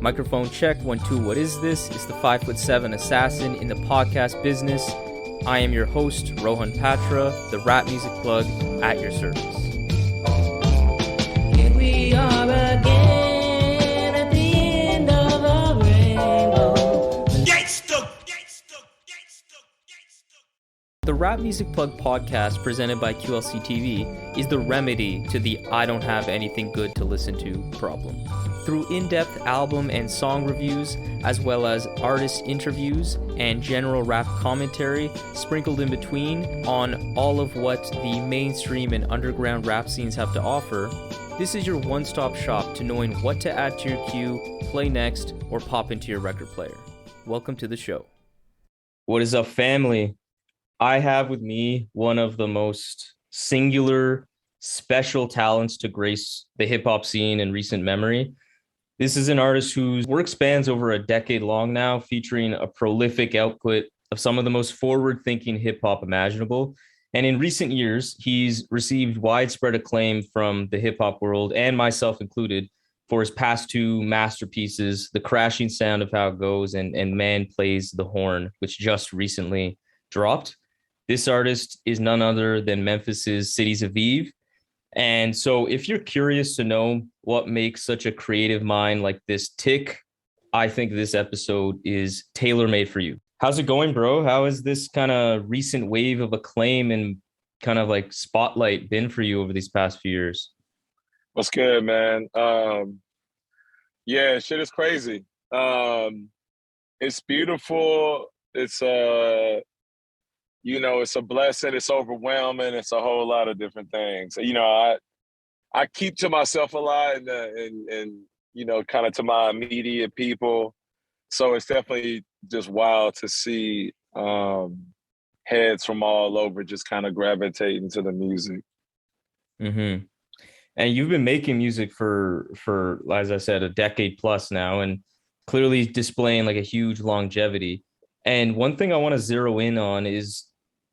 Microphone check, 1, 2, what is this? It's the 5'7" assassin in the podcast business. I am your host, Rohan Patra, the rap music plug at your service. Here we are again at the end of a rainbow. The Rap Music Plug podcast presented by QLC TV is the remedy to the I don't have anything good to listen to problem. Through in-depth album and song reviews, as well as artist interviews and general rap commentary sprinkled in between on all of what the mainstream and underground rap scenes have to offer, this is your one-stop shop to knowing what to add to your queue, play next, or pop into your record player. Welcome to the show. What is up, family? I have with me one of the most singular, special talents to grace the hip-hop scene in recent memory. This is an artist whose work spans over a decade long now, featuring a prolific output of some of the most forward-thinking hip-hop imaginable. And in recent years, he's received widespread acclaim from the hip-hop world, and myself included, for his past two masterpieces, The Crashing Sound of How It Goes and Man Plays the Horn, which just recently dropped. This artist is none other than Memphis Cities Aviv. And so if you're curious to know what makes such a creative mind like this tick, I think this episode is tailor-made for you. How's it going, bro? How has this kind of recent wave of acclaim and kind of like spotlight been for you over these past few years? What's good, man? Yeah, shit is crazy. It's beautiful. It's it's a blessing. It's overwhelming. It's a whole lot of different things. I keep to myself a lot and kind of to my immediate people. So it's definitely just wild to see heads from all over just kind of gravitating to the music. Mm-hmm. And you've been making music for, as I said, a decade plus now, and clearly displaying like a huge longevity. And one thing I want to zero in on is,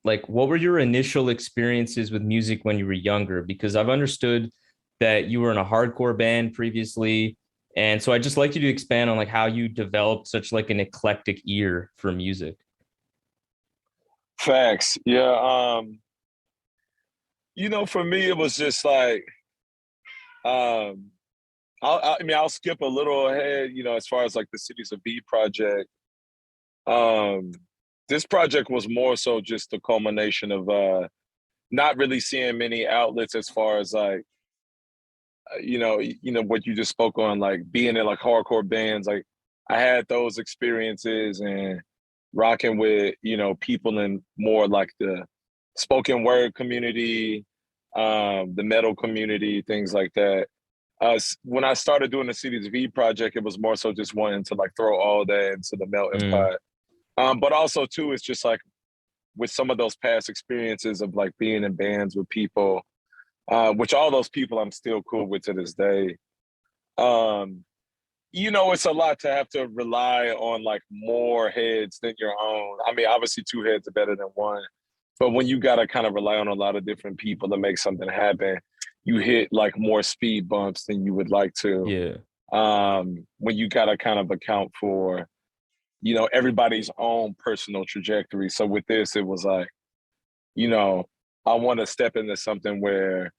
like, what were your initial experiences with music when you were younger? Because I've understood that you were in a hardcore band previously. And so I'd just like you to expand on like how you developed such like an eclectic ear for music. Facts. Yeah. For me, it was just like, I'll skip a little ahead, as far as like the Cities of B project. This project was more so just the culmination of not really seeing many outlets as far as like, what you just spoke on, like being in like hardcore bands. Like I had those experiences and rocking with, people in more like the spoken word community, the metal community, things like that. When I started doing the Cities V project, it was more so just wanting to like throw all that into the melting pot. But also too, it's just like with some of those past experiences of like being in bands with people, which all those people I'm still cool with to this day. It's a lot to have to rely on like more heads than your own. I mean, obviously two heads are better than one, but when you got to kind of rely on a lot of different people to make something happen, you hit like more speed bumps than you would like to. Yeah. When you got to kind of account for, everybody's own personal trajectory. So with this, it was like, I want to step into something where,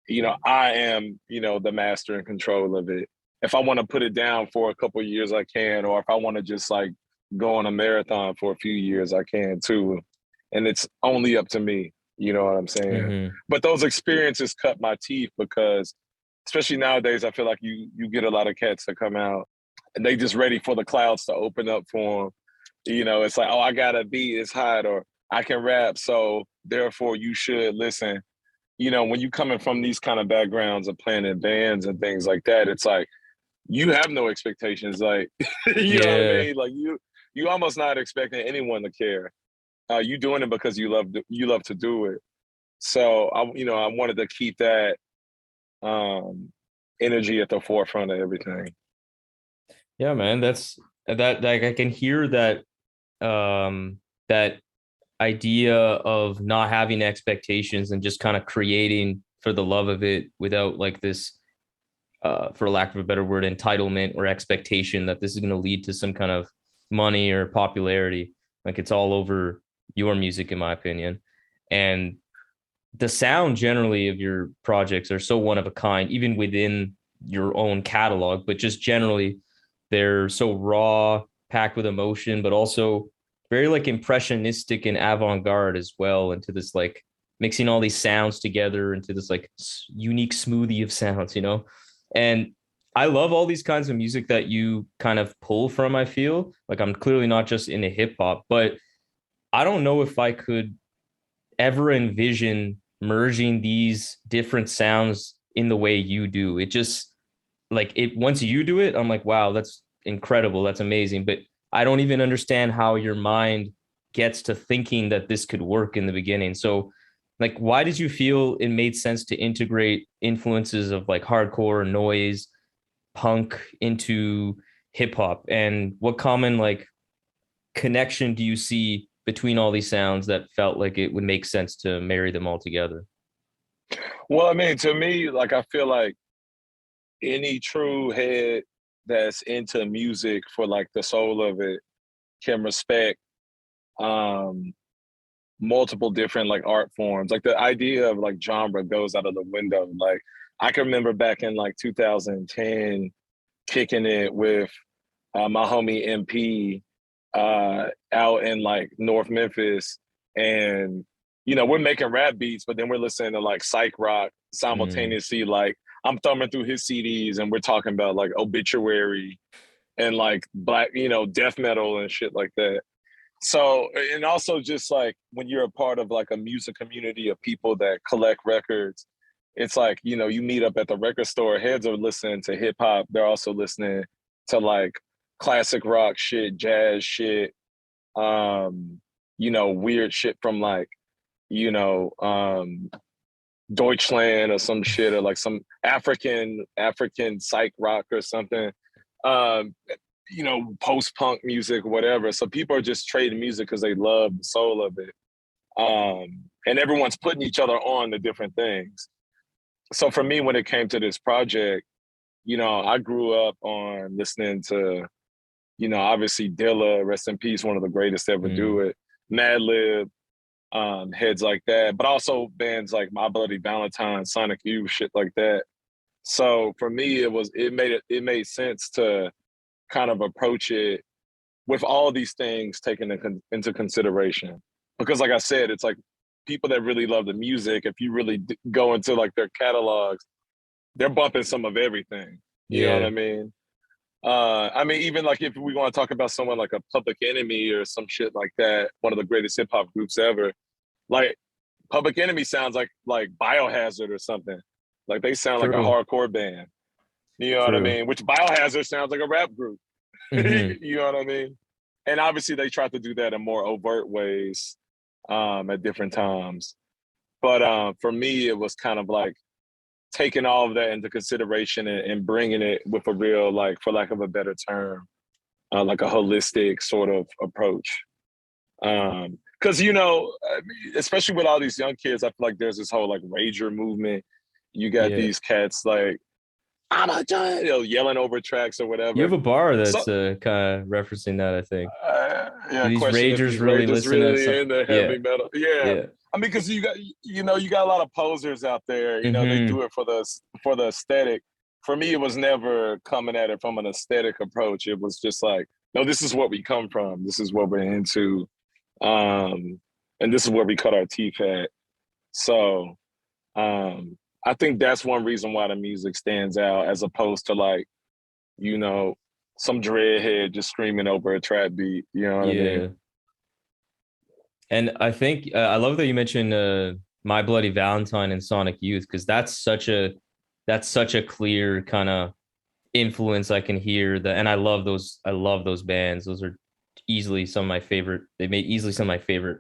I am, the master and control of it. If I want to put it down for a couple of years, I can, or if I want to just like go on a marathon for a few years, I can too. And it's only up to me. You know what I'm saying? Mm-hmm. But those experiences cut my teeth because, especially nowadays, I feel like you get a lot of cats that come out and they just ready for the clouds to open up for them. It's like, oh, I got a beat, it's hot, or I can rap, so therefore you should listen. When you coming from these kind of backgrounds of playing in bands and things like that, it's like, you have no expectations. Like, you know what I mean? Like you almost not expecting anyone to care. You doing it because you love to do it. So I wanted to keep that energy at the forefront of everything. Yeah, man, that like I can hear that that idea of not having expectations and just kind of creating for the love of it without like this for lack of a better word, entitlement or expectation that this is going to lead to some kind of money or popularity. Like it's all over your music, in my opinion. And the sound generally of your projects are so one of a kind, even within your own catalog, but just generally they're so raw, packed with emotion, but also very like impressionistic and avant-garde as well, into this like mixing all these sounds together into this like unique smoothie of sounds, you know? And I love all these kinds of music that you kind of pull from. I feel like I'm clearly not just into hip hop, but I don't know if I could ever envision merging these different sounds in the way you do. It just like it once you do it, I'm like, wow, that's incredible. That's amazing. But I don't even understand how your mind gets to thinking that this could work in the beginning. So like why did you feel it made sense to integrate influences of like hardcore, noise, punk into hip hop? And what common like connection do you see between all these sounds that felt like it would make sense to marry them all together? Well, I mean, to me, like I feel like any true head that's into music for like the soul of it can respect um multiple different like art forms. Like the idea of like genre goes out of the window. Like I can remember back in like 2010 kicking it with my homie MP out in like North Memphis, and we're making rap beats, but then we're listening to like psych rock Mm, simultaneously. Like I'm thumbing through his CDs, and we're talking about like Obituary and like black, death metal and shit like that. So, and also just like when you're a part of like a music community of people that collect records, it's like, you meet up at the record store, heads are listening to hip hop. They're also listening to like classic rock shit, jazz shit, weird shit from like, you know, um, Deutschland or some shit, or like some African psych rock or something. Um, post punk music, whatever. So people are just trading music because they love the soul of it. And everyone's putting each other on to different things. So for me, when it came to this project, I grew up on listening to, obviously Dilla, rest in peace, one of the greatest to ever do mm. it, Madlib, heads like that, but also bands like My Bloody Valentine, Sonic Youth, shit like that. So for me, it made sense to kind of approach it with all these things taken into consideration. Because, like I said, it's like people that really love the music, if you really go into like their catalogs, they're bumping some of everything. You know what Yeah, I mean? Even like if we want to talk about someone like a Public Enemy or some shit like that, one of the greatest hip hop groups ever, like Public Enemy sounds like Biohazard or something. Like they sound like a true, hardcore band. You know what I true. mean? Which Biohazard sounds like a rap group. Hmm. You know what I mean? And obviously they tried to do that in more overt ways at different times. But for me, it was kind of like taking all of that into consideration and bringing it with a real, like, for lack of a better term, like a holistic sort of approach. Because especially with all these young kids, I feel like there's this whole like rager movement. You got Yeah. these cats like I'm a giant, yelling over tracks or You whatever. have a bar So that's kind of referencing that, I think. yeah, Do these question if ragers these really ragers listen to really some? into Yeah, heavy metal. Yeah, yeah. I mean, because you got a lot of posers out there. They Hmm. do it for the aesthetic. For me, it was never coming at it from an aesthetic approach. It was just like, no, this is what we come from. This is what we're into, and this is where we cut our teeth at. So, I think that's one reason why the music stands out, as opposed to like, you know, some dreadhead just screaming over a trap beat. You know what I mean? Yeah. And I think I love that you mentioned My Bloody Valentine and Sonic Youth, because that's such a clear kind of influence I can hear that, and I love those bands. Those are easily some of my favorite. They made easily some of my favorite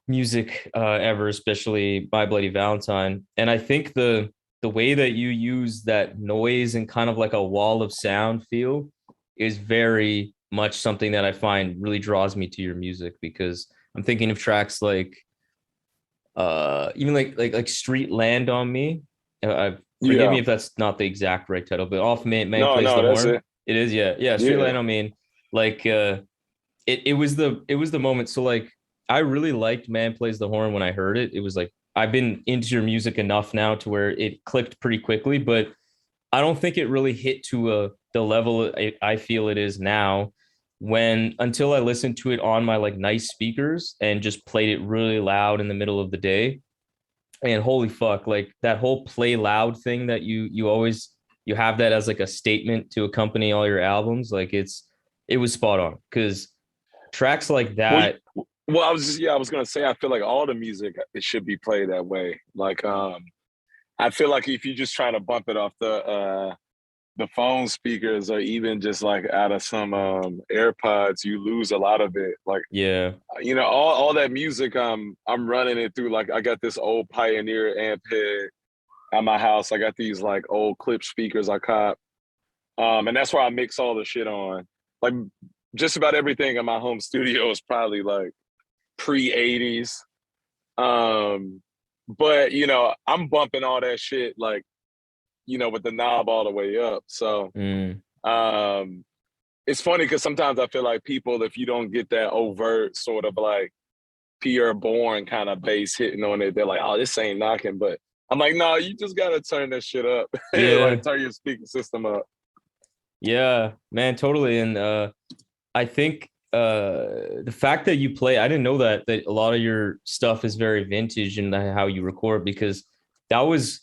music ever, especially My Bloody Valentine. And I think the way that you use that noise and kind of like a wall of sound feel is very much something that I find really draws me to your music, because I'm thinking of tracks like even like Street Land on Me. I've Forgive me Yeah. if that's not the exact right title, but off Man No, Plays the no, that's Horn. it. It is, yeah. Yeah, Street Yeah. Light on Main. Like it was the moment. So like I really liked Man Plays the Horn when I heard it. It was like I've been into your music enough now to where it clicked pretty quickly, but I don't think it really hit to the level I feel it is now when until I listened to it on my like nice speakers and just played it really loud in the middle of the day. And holy fuck, like that whole play loud thing that you always you have that as like a statement to accompany all your albums. Like it was spot on because tracks like Well, that. well, I was gonna say I feel like all the music it should be played that way. Like I feel like if you're just trying to bump it off the phone speakers or even just like out of some AirPods, you lose a lot of it. Like Yeah. all that music I'm running it through. Like I got this old Pioneer amp head at my house. I got these like old clip speakers I caught. And that's where I mix all the shit on. Like just about everything in my home studio is probably like pre-80s. But I'm bumping all that shit like, with the knob all the way up. So Mm, um it's funny because sometimes I feel like people, if you don't get that overt sort of like Pierre Bourne kind of bass hitting on it, they're like, oh, this ain't knocking. But I'm like, no, you just gotta turn that shit up. yeah. Like turn your speaker system up. Yeah, man, totally. And I think the fact that you play, I didn't know that a lot of your stuff is very vintage in how you record because that was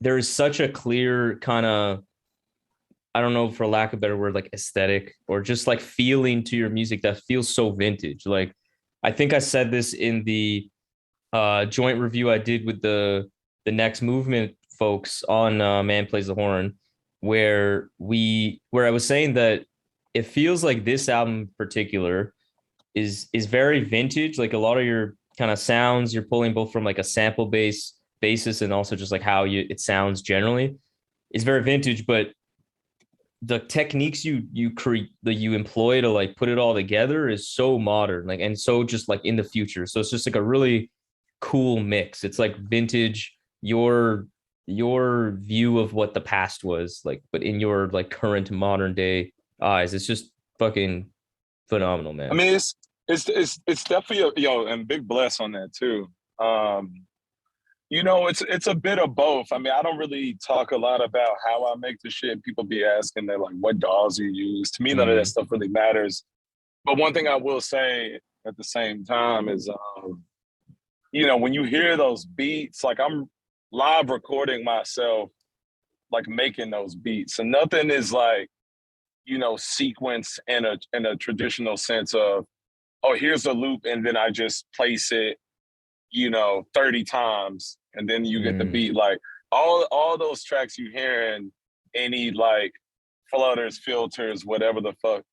there is such a clear kind of I don't know for lack of a better word like aesthetic or just like feeling to your music that feels so vintage. Like I think I said this in the joint review I did with the Next Movement folks on Man Plays the Horn, where I was saying that it feels like this album in particular is very vintage. Like a lot of your kind of sounds you're pulling both from like a sample basis and also just like how it sounds generally is very vintage, but the techniques you create that you employ to like put it all together is so modern like and so just like in the future. So it's just like a really cool mix. It's like vintage, your view of what the past was like, but in your like current modern day eyes. It's just fucking phenomenal, I man. mean, it's definitely and big bless on that too. It's a bit of both. I mean, I don't really talk a lot about how I make the shit. People be asking, they're like, what DAWs you use? To me, none of that Mm, stuff really matters. But one thing I will say at the same time is, when you hear those beats, like I'm live recording myself, like making those beats, and nothing is like, sequence in a traditional sense of, oh, here's a loop, and then I just place it 30 times and then you get the mm, beat. Like all those tracks you hearing, any like flutters, filters, whatever the fuck,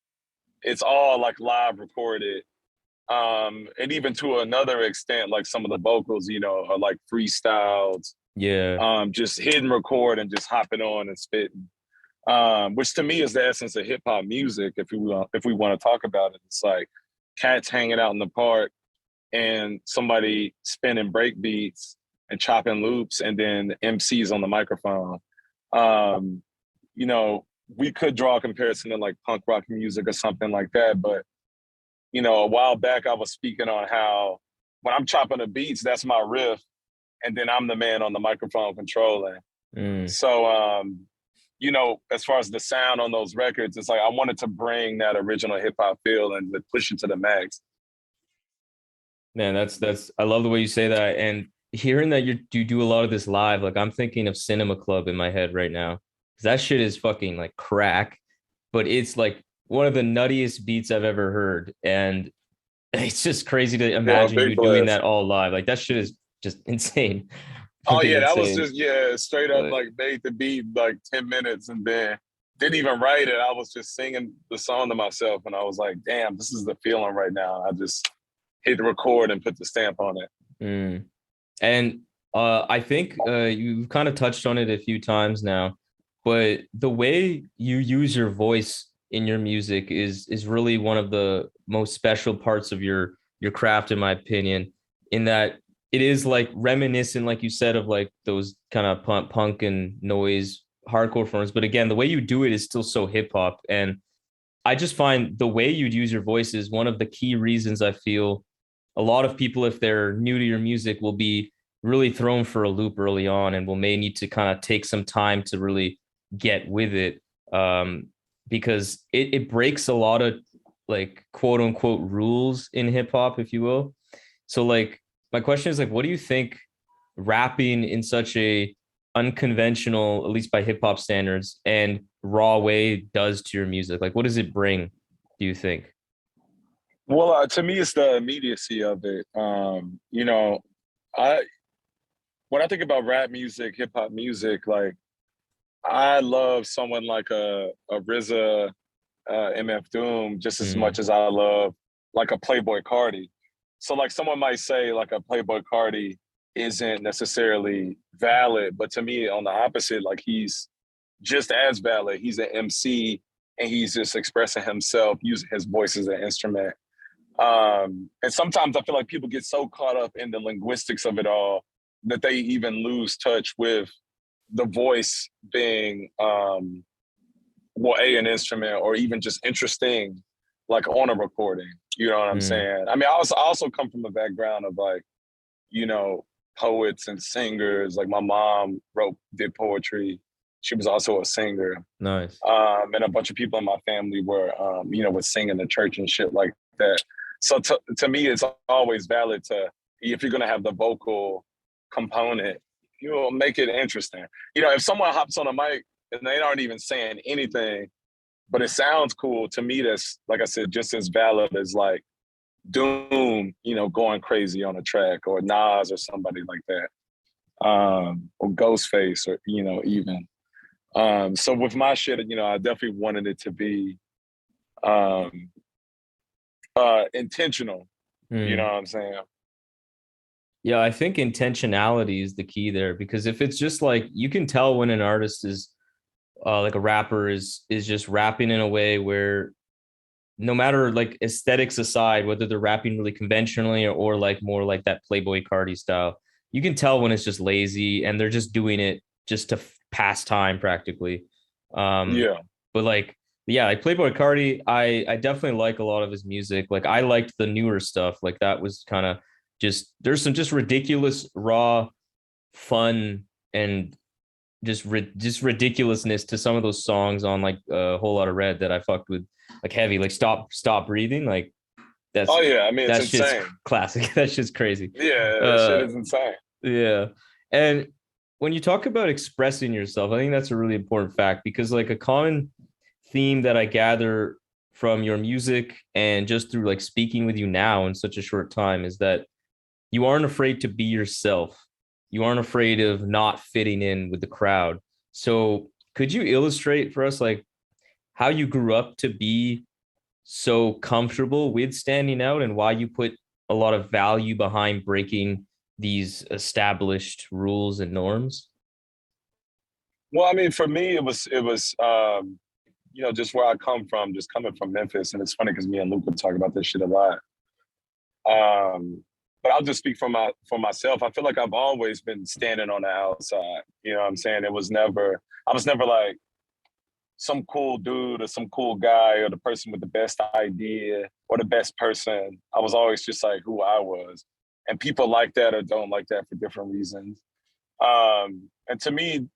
it's all like live recorded. And even to another extent, like some of the vocals, are like freestyled, yeah. just hidden record and just hopping on and spitting. Which to me is the essence of hip hop music. If we want to talk about it, it's like cats hanging out in the park and somebody spinning break beats and chopping loops and then MCs on the microphone. Um, we could draw a comparison to like punk rock music or something like that. But, a while back I was speaking on how when I'm chopping the beats, that's my riff. And then I'm the man on the microphone controlling. Mm. So, as far as the sound on those records, it's like I wanted to bring that original hip hop feel and push it to the max. Man, that's I love the way you say that. And hearing that you do a lot of this live, like I'm thinking of Cinema Club in my head right now. 'Cause that shit is fucking like crack, but it's like one of the nuttiest beats I've ever heard. And it's just crazy to Yeah, imagine big you doing blast. that all live. Like that shit is just insane. Oh Fucking yeah, that was insane. just straight up But like made the beat like 10 minutes and then didn't even write it. I was just singing the song to myself and I was like, damn, this is the feeling right now. I just hit record and put the stamp on it. mm. And I think you've kind of touched on it a few times now, but the way you use your voice in your music is really one of the most special parts of your craft, in my opinion. In that it is like reminiscent, like you said, of like those kind of punk and noise hardcore forms. But again, the way you do it is still so hip hop. And I just find the way you'd use your voice is one of the key reasons I feel a lot of people, if they're new to your music, will be really thrown for a loop early on and will may need to kind of take some time to really get with it. Because it breaks a lot of like quote unquote rules in hip hop, if you will. So like my question is like, what do you think rapping in such a unconventional, at least by hip hop standards, and raw way does to your music? Like, what does it bring, do you think? Well, to me, it's the immediacy of it. You know, I when I think about rap music, hip hop music, like I love someone like a RZA, MF Doom, just as Mm, much as I love like a Playboy Cardi. So like someone might say like a Playboy Cardi isn't necessarily valid, but to me, on the opposite, like he's just as valid. He's an MC and he's just expressing himself using his voice as an instrument. And sometimes I feel like people get so caught up in the linguistics of it all that they even lose touch with the voice being well, an instrument or even just interesting, like on a recording. You know what I'm mm, saying? I mean, I also come from a background of like, you know, poets and singers. Like my mom did poetry. She was also a singer. nice. And a bunch of people in my family were, you know, would sing in the church and shit like that. So to me, it's always valid to, if you're gonna have the vocal component, you know, make it interesting. You know, if someone hops on a mic and they aren't even saying anything, but it sounds cool, to me, that's, like I said, just as valid as like Doom, you know, going crazy on a track, or Nas or somebody like that, or Ghostface, or, you know, even. So with my shit, you know, I definitely wanted it to be um, intentional. You know Mm. what I'm saying? Yeah, I think intentionality is the key there, because if it's just like you can tell when an artist is like a rapper is just rapping in a way where no matter like aesthetics aside, whether they're rapping really conventionally or like more like that Playboy Cardi style, you can tell when it's just lazy and they're just doing it just to pass time practically. Um, Yeah. but like, yeah, like Playboy Cardi, I definitely like a lot of his music. Like I liked the newer stuff. Like that was kind of just there's some just ridiculous raw fun and just ridiculousness to some of those songs on like a whole lot of red that I fucked with like heavy, like stop breathing, like that's Oh yeah. I mean, it's that shit's insane. classic. That shit's crazy. Yeah, that shit uh is insane. yeah. And when you talk about expressing yourself, I think that's a really important fact, because like a common theme that I gather from your music and just through like speaking with you now in such a short time is that you aren't afraid to be yourself. You aren't afraid of not fitting in with the crowd. So could you illustrate for us like how you grew up to be so comfortable with standing out and why you put a lot of value behind breaking these established rules and norms? Well, I mean, for me, it was you know, just where I come from, just coming from Memphis, and it's funny because me and Lukah talk about this shit a lot. But I'll just speak for myself. I feel like I've always been standing on the outside. You know what I'm saying? I was never like some cool dude or some cool guy or the person with the best idea or the best person. I was always just like who I was. And people like that or don't like that for different reasons. And to me,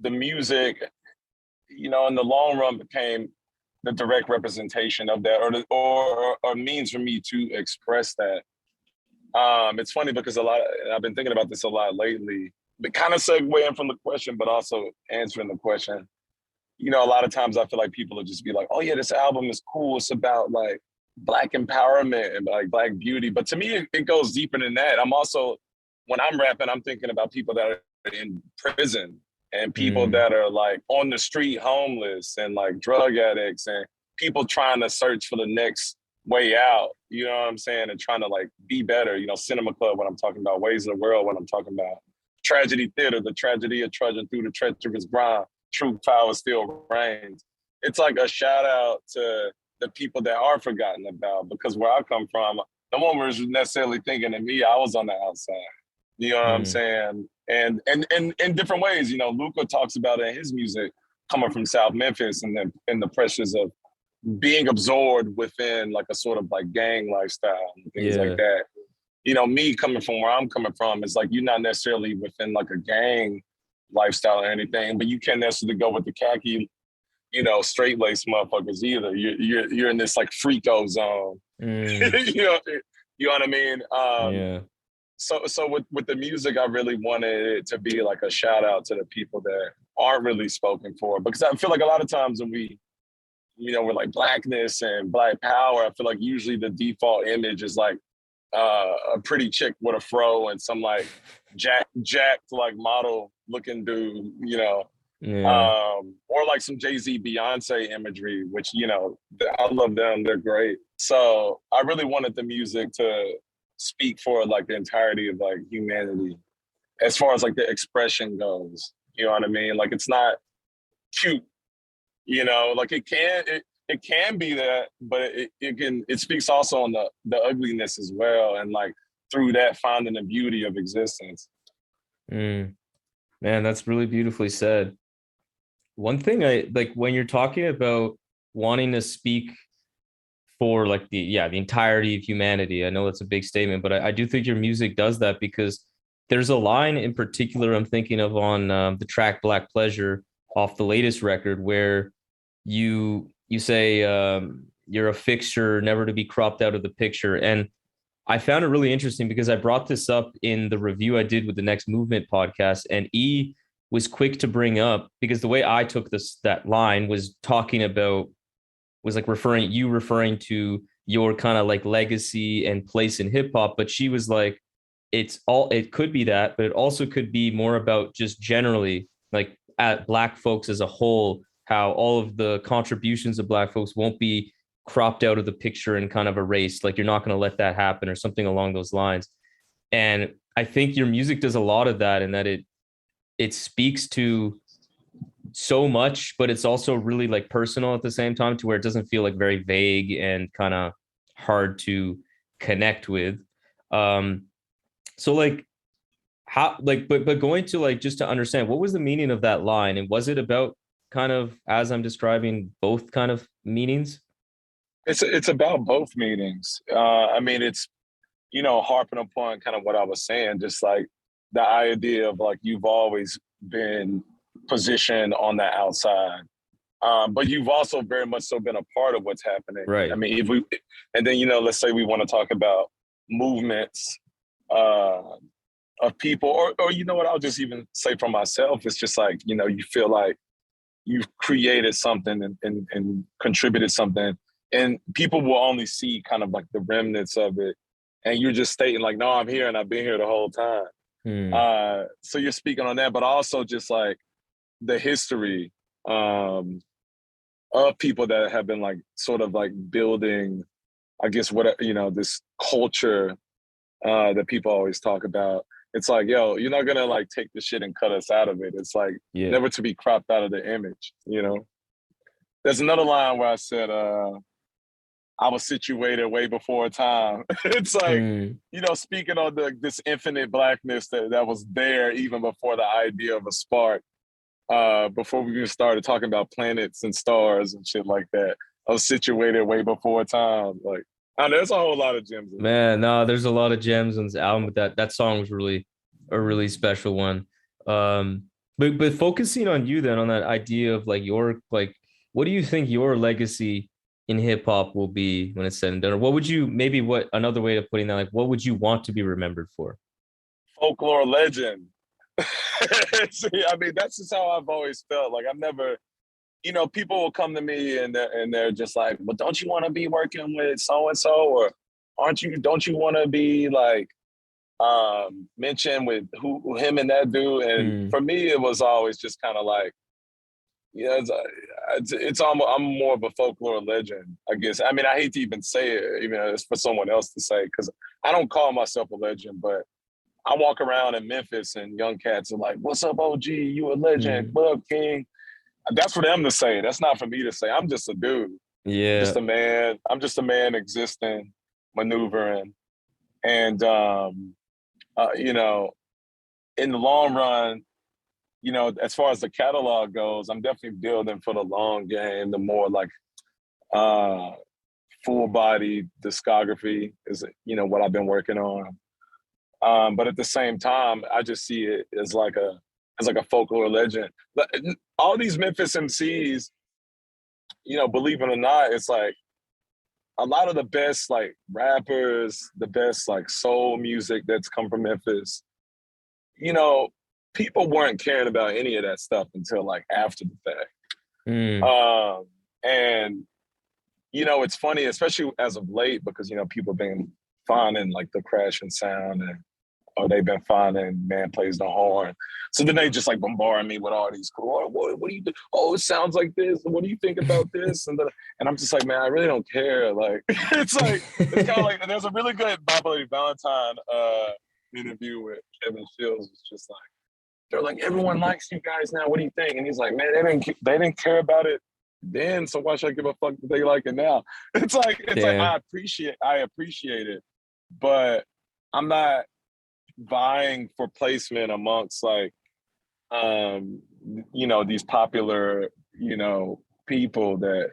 the music, you know, in the long run became the direct representation of that, or means for me to express that. It's funny because I've been thinking about this a lot lately, but kind of segueing from the question, but also answering the question. You know, a lot of times I feel like people will just be like, "Oh yeah, this album is cool. It's about like Black empowerment and like Black beauty." But to me, it goes deeper than that. I'm also, when I'm rapping, I'm thinking about people that are in prison and people Mm, that are like on the street, homeless and like drug addicts and people trying to search for the next way out. You know what I'm saying? And trying to like be better. You know, Cinema Club when I'm talking about, Ways of the World when I'm talking about, Tragedy Theater, the tragedy of trudging through the treacherous grind, true power still reigns. It's like a shout out to the people that are forgotten about, because where I come from, no one was necessarily thinking of me. I was on the outside. You know what I'm Mm. saying? And in different ways, you know, Lukah talks about it in his music coming from South Memphis and the pressures of being absorbed within like a sort of like gang lifestyle and things like Yeah. that. You know, me coming from where I'm coming from, is like you're not necessarily within like a gang lifestyle or anything, but you can't necessarily go with the khaki, you know, straight laced motherfuckers either. You're in this like freako zone. Mm. you know, you know what I mean? Yeah. So with the music, I really wanted it to be like a shout out to the people that aren't really spoken for, because I feel like a lot of times when we, you know, we're like blackness and black power, I feel like usually the default image is like a pretty chick with a fro and some like jacked like model looking dude, you know, Yeah. or like some Jay-Z Beyonce imagery, which, you know, I love them, they're great. So I really wanted the music to speak for like the entirety of like humanity as far as like the expression goes. You know what I mean? Like it's not cute, you know, like it can be that, but it speaks also on the ugliness as well, and like through that finding the beauty of existence. Mm. Man, that's really beautifully said. One thing I like when you're talking about wanting to speak for like the entirety of humanity. I know that's a big statement, but I do think your music does that, because there's a line in particular I'm thinking of on the track Black Pleasure off the latest record, where you say you're a fixture, never to be cropped out of the picture. And I found it really interesting because I brought this up in the review I did with the Next Movement podcast, and E was quick to bring up, because the way I took that line was talking about, was like referring to your kind of like legacy and place in hip hop, but she was like, it could be that, but it also could be more about just generally like at black folks as a whole, how all of the contributions of black folks won't be cropped out of the picture and kind of erased. Like you're not going to let that happen or something along those lines. And I think your music does a lot of that, and that it speaks to so much, but it's also really like personal at the same time, to where it doesn't feel like very vague and kind of hard to connect with. Um, so like how like but going to like just to understand, what was the meaning of that line, and was it about kind of as I'm describing both kind of meanings? It's about both meanings. I mean, it's, you know, harping upon kind of what I was saying, just like the idea of like you've always been positioned on the outside, but you've also very much so been a part of what's happening. I Right. mean, if we, and then, you know, let's say we want to talk about movements uh, of people, or you know what, I'll just even say for myself, it's just like, you know, you feel like you've created something and contributed something, and people will only see kind of like the remnants of it, and you're just stating like, no, I'm here and I've been here the whole time. Hmm. So you're speaking on that, but also just like the history um, of people that have been like sort of like building, I guess, what, you know, this culture that people always talk about. It's like, yo, you're not gonna like take the shit and cut us out of it. It's like Yeah. never to be cropped out of the image, you know? There's another line where I said, I was situated way before time. It's like, Hmm. you know, speaking on this infinite blackness that was there even before the idea of a spark, before we even started talking about planets and stars and shit like that. I was situated way before time. Like, I know, there's a whole lot of gems in there. Man, no, there's a lot of gems on this album, but that song was really a really special one. But focusing on you then, on that idea of like your like, what do you think your legacy in hip hop will be when it's said and done? Or what would you, maybe what another way of putting that, like what would you want to be remembered for? Folklore legend. See, I mean, that's just how I've always felt. Like I've never, you know, people will come to me and they're just like, well, don't you want to be working with so and so, or don't you want to be like mentioned with who him and that dude? And Hmm. for me, it was always just kind of like, yeah, it's almost, I'm more of a folklore legend, I guess. I mean, I hate to even say it, even if it's for someone else to say, because I don't call myself a legend, but I walk around in Memphis and young cats are like, "What's up, OG? You a legend? Hmm. What up, King?" That's for them to say. That's not for me to say. I'm just a dude. I'm just Yeah. a man. I'm just a man existing, maneuvering, and you know. in the long run, you know, as far as the catalog goes, I'm definitely building for the long game. The more like full body discography is, you know, what I've been working on. But at the same time, I just see it as like a folklore legend. But all these Memphis MCs, you know, believe it or not, it's like a lot of the best like rappers, the best like soul music that's come from Memphis, you know, people weren't caring about any of that stuff until like after the fact. And you know, it's funny, especially as of late, because you know people have been finding like the crash and sound, and or they've been finding Man Plays the Horn. So then they just like bombard me with all these cool. Oh, what do you do? Oh, it sounds like this. What do you think about this? And I'm just like, man, I really don't care. Like it's kind of like there's a really good Bob Lady Valentine interview with Kevin Shields. It's just like they're like, everyone likes you guys now. What do you think? And he's like, man, they didn't care about it then, so why should I give a fuck that they like it now? It's like I appreciate it, but I'm not vying for placement amongst like you know, these popular, you know, people that,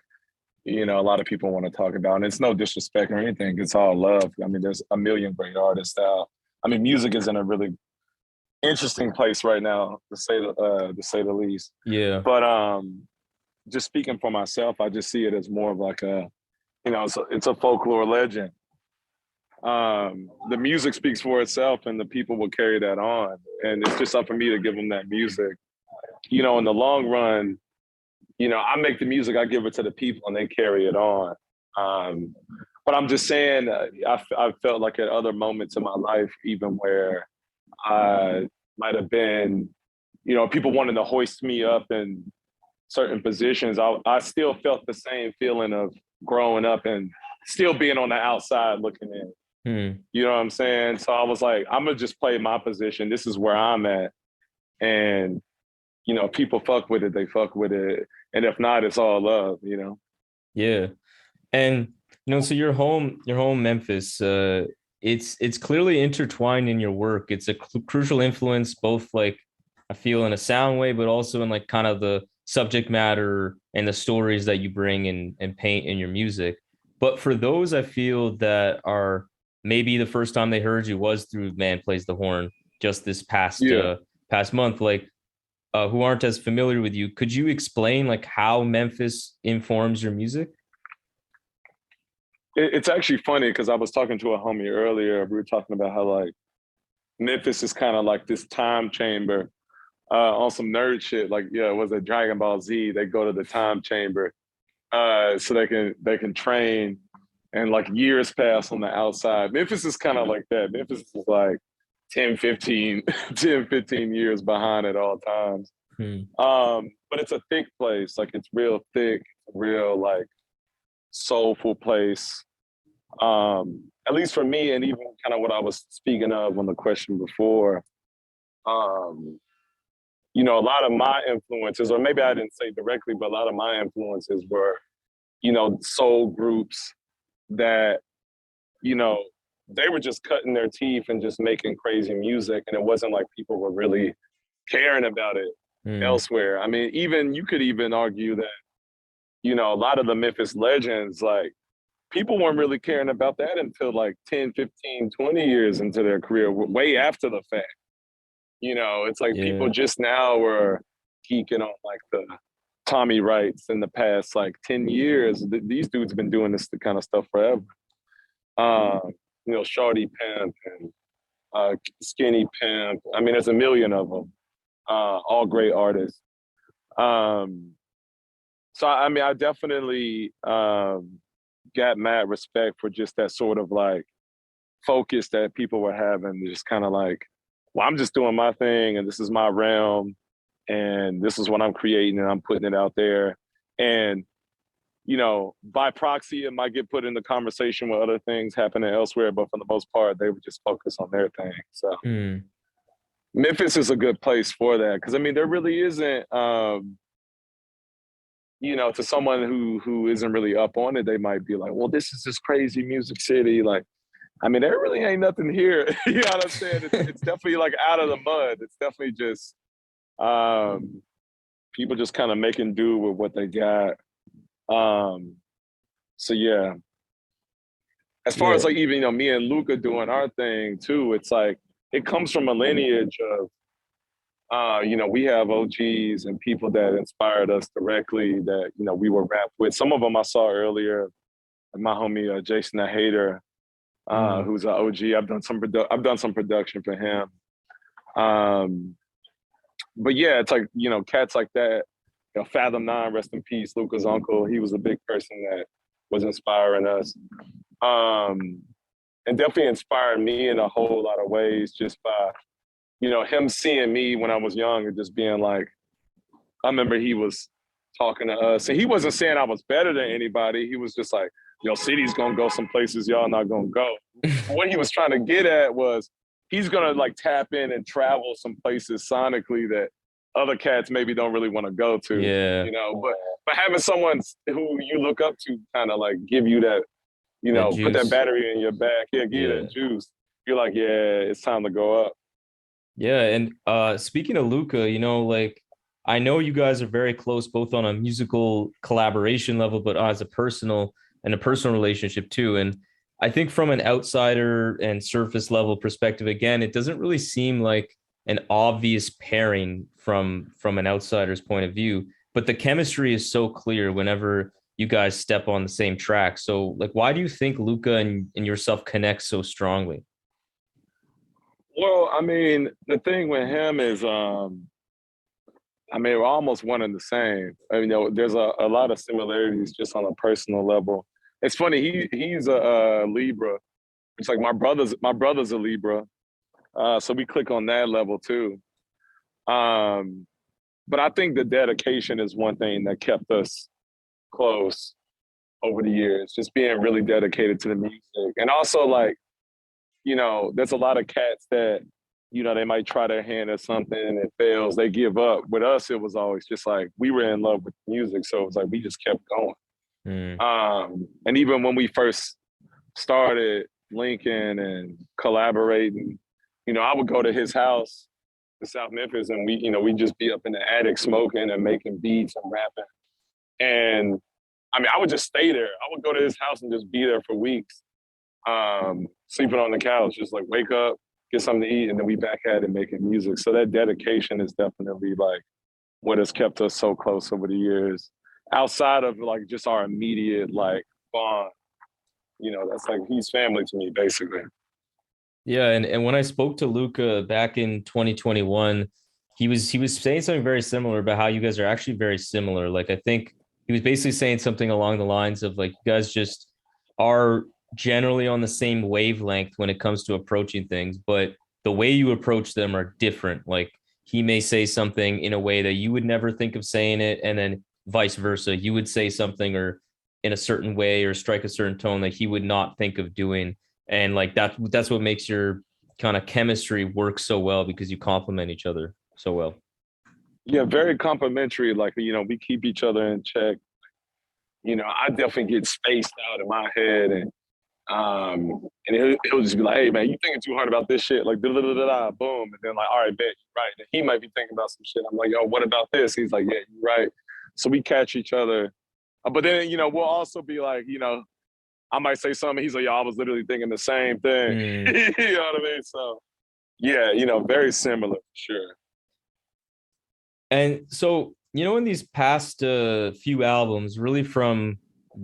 you know, a lot of people want to talk about. And it's no disrespect or anything, it's all love. I mean, there's a million great artists out. I mean, music is in a really interesting place right now, to say the least. Yeah. But just speaking for myself, I just see it as more of like a, you know, it's a folklore legend. The music speaks for itself, and the people will carry that on. And it's just up for me to give them that music. You know, in the long run, you know, I make the music, I give it to the people, and they carry it on. But I'm just saying, I felt like at other moments in my life, even where I might have been, you know, people wanted to hoist me up in certain positions, I still felt the same feeling of growing up and still being on the outside looking in. You know what I'm saying? So I was like, I'm gonna just play my position. This is where I'm at. And, you know, people fuck with it, they fuck with it. And if not, it's all love, you know? Yeah. And, you know, so your home Memphis, it's clearly intertwined in your work. It's a crucial influence, both like I feel in a sound way, but also in like kind of the subject matter and the stories that you bring and paint in your music. But for those I feel that are maybe the first time they heard you was through Man Plays the Horn just this past month, like who aren't as familiar with you, could you explain like how Memphis informs your music? It's actually funny because I was talking to a homie earlier. We were talking about how like Memphis is kind of like this time chamber on some nerd shit. Like, yeah, it was a Dragon Ball Z. They go to the time chamber so they can train, and like years pass on the outside. Memphis is kind of like that. Memphis is like 10, 15 years behind at all times. But it's a thick place. Like it's real thick, real like soulful place. At least for me, and even kind of what I was speaking of on the question before, you know, a lot of my influences, or maybe I didn't say directly, but a lot of my influences were, you know, soul groups that, you know, they were just cutting their teeth and just making crazy music. And it wasn't like people were really caring about it elsewhere. I mean, you could even argue that, you know, a lot of the Memphis legends, like people weren't really caring about that until like 10, 15, 20 years into their career, way after the fact. You know, it's like people just now were geeking on like the Tommy Wrights in the past like 10 years. These dudes have been doing this kind of stuff forever. You know, Shorty Pimp and Skinny Pimp. I mean, there's a million of them, all great artists. So, I mean, I definitely got mad respect for just that sort of like focus that people were having, just kind of like, well, I'm just doing my thing and this is my realm and this is what I'm creating and I'm putting it out there. And, you know, by proxy, it might get put in the conversation with other things happening elsewhere, but for the most part, they would just focus on their thing. So Memphis is a good place for that. Cause I mean, there really isn't, you know, to someone who isn't really up on it, they might be like, well, this is this crazy music city. Like, I mean, there really ain't nothing here. You know what I'm saying? It's definitely like out of the mud. It's definitely just um, people just kind of making do with what they got. Um, so yeah, as far Yeah. as like even me and Lukah doing our thing too, it's like it comes from a lineage of we have OGs and people that inspired us directly that we were rapped with. Some of them I saw earlier. My homie Jason the Hater, who's an OG. I've done some production for him. But yeah, it's like cats like that. Fathom 9, rest in peace, Lukah's uncle. He was a big person that was inspiring us, and definitely inspired me in a whole lot of ways just by him seeing me when I was young and just being like, I remember he was talking to us, and he wasn't saying I was better than anybody. He was just like, City's gonna go some places y'all not gonna go. What he was trying to get at was he's gonna like tap in and travel some places sonically that other cats maybe don't really want to go to. Yeah. But having someone who you look up to kind of like give you that, That put that juice. battery in your back, give you that juice. You're like, yeah, it's time to go up. Yeah, and speaking of Lukah, like I know you guys are very close, both on a musical collaboration level, but as a personal relationship too. And I think from an outsider and surface level perspective, again, it doesn't really seem like an obvious pairing from an outsider's point of view, but the chemistry is so clear whenever you guys step on the same track. So, like, why do you think Lukah and yourself connect so strongly? Well, I mean, the thing with him is, we're almost one and the same. There's a lot of similarities just on a personal level. It's funny. He's a Libra. It's like my brother's a Libra, so we click on that level too. But I think the dedication is one thing that kept us close over the years. Just being really dedicated to the music, and also like there's a lot of cats that they might try their hand at something and it fails, they give up. With us, it was always just like we were in love with music, so it was like we just kept going. And even when we first started linking and collaborating, I would go to his house in South Memphis, and we'd just be up in the attic smoking and making beats and rapping. And I would just stay there. I would go to his house and just be there for weeks, sleeping on the couch, just like wake up, get something to eat, and then we back at it making music. So that dedication is definitely like what has kept us so close over the years. Outside of like just our immediate like bond, that's like he's family to me basically. Yeah, and when I spoke to Lukah back in 2021, he was saying something very similar about how you guys are actually very similar. Like I think he was basically saying something along the lines of like you guys just are generally on the same wavelength when it comes to approaching things, but the way you approach them are different. Like he may say something in a way that you would never think of saying it, and then vice versa. You would say something or in a certain way or strike a certain tone that he would not think of doing. And like that's what makes your kind of chemistry work so well, because you complement each other so well. Yeah, very complimentary. Like, we keep each other in check. I definitely get spaced out in my head, and he'll just be like, "Hey man, you thinking too hard about this shit?" Like, da da da da, boom, and then like, "All right, bet, you're right." And he might be thinking about some shit. I'm like, "Yo, what about this?" He's like, "Yeah, you're right." So we catch each other, but then we'll also be like, I might say something. He's like, "Yo, I was literally thinking the same thing." Mm. You know what I mean? So yeah, very similar for sure. And so, in these past few albums, really from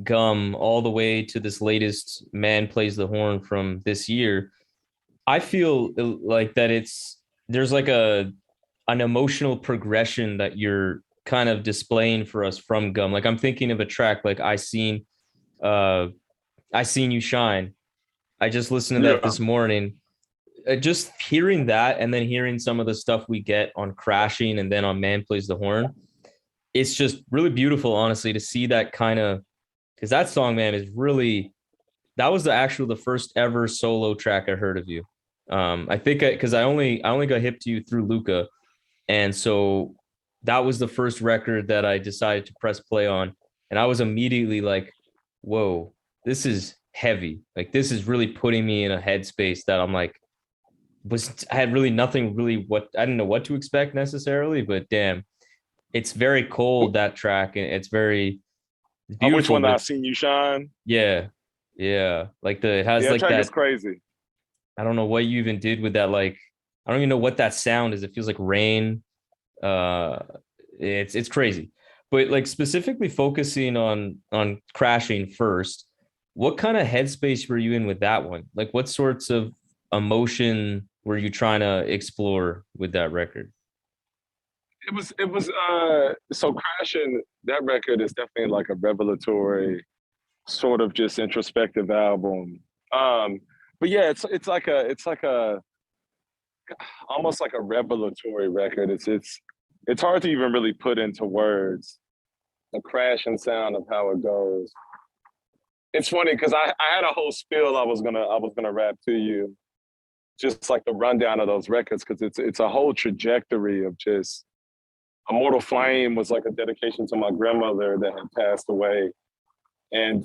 Gum all the way to this latest Man Plays the Horn from this year, I feel like that there's like an emotional progression that you're kind of displaying for us from Gum. Like I'm thinking of a track like uh I Seen You Shine. I just listened to that Yeah. this morning. Just hearing that and then hearing some of the stuff we get on Crashing and then on Man Plays the Horn, it's just really beautiful, honestly, to see that kind of, because that song, man, is really, that was the first ever solo track I heard of you. I think because I only got hip to you through Lukah, and so that was the first record that I decided to press play on, and I was immediately like, whoa, this is heavy. Like this is really putting me in a headspace that I'm like, I had really nothing really what I didn't know what to expect necessarily, but damn, it's very cold, that track, and it's very Which beautiful, one? but I Seen You Shine. yeah, yeah. Like it has Yeah, that like track is that. crazy. I don't know what you even did with that. Like, I don't even know what that sound is. It feels like rain. Uh, it's crazy. But like specifically focusing on crashing first, what kind of headspace were you in with that one? Like, what sorts of emotion were you trying to explore with that record? It was so Crashing, that record is definitely like a revelatory, sort of just introspective album. Um, but yeah, it's like a almost like a revelatory record. It's hard to even really put into words the crashing sound of how it goes. It's funny because I had a whole spiel I was gonna rap to you, just like the rundown of those records, because it's a whole trajectory of just Immortal Flame was like a dedication to my grandmother that had passed away. And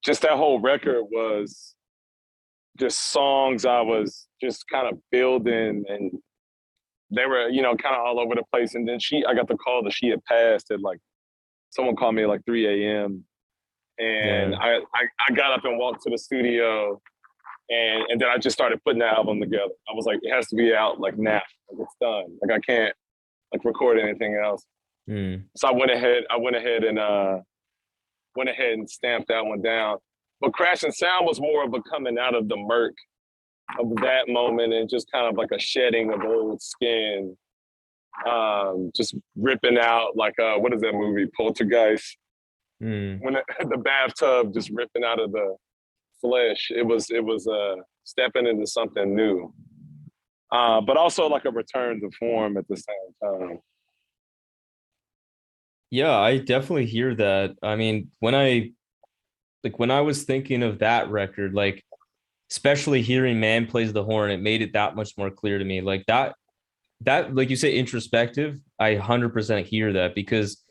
just that whole record was just songs I was just kind of building, and they were, kind of all over the place. And then I got the call that she had passed at like, someone called me at like 3 a.m. And Yeah. I got up and walked to the studio, and then I just started putting the album together. I was like, it has to be out like now. Like it's done. Like I can't like record anything else. Mm. So I went ahead and stamped that one down. But Crash and Sound was more of a coming out of the murk of that moment, and just kind of like a shedding of old skin. Just ripping out like what is that movie, Poltergeist? Mm. When the bathtub just ripping out of the flesh. It was stepping into something new. But also like a return to form at the same time. Yeah, I definitely hear that. I mean, when I was thinking of that record, like especially hearing Man Plays the Horn, it made it that much more clear to me. Like that like you say introspective, I 100% hear that because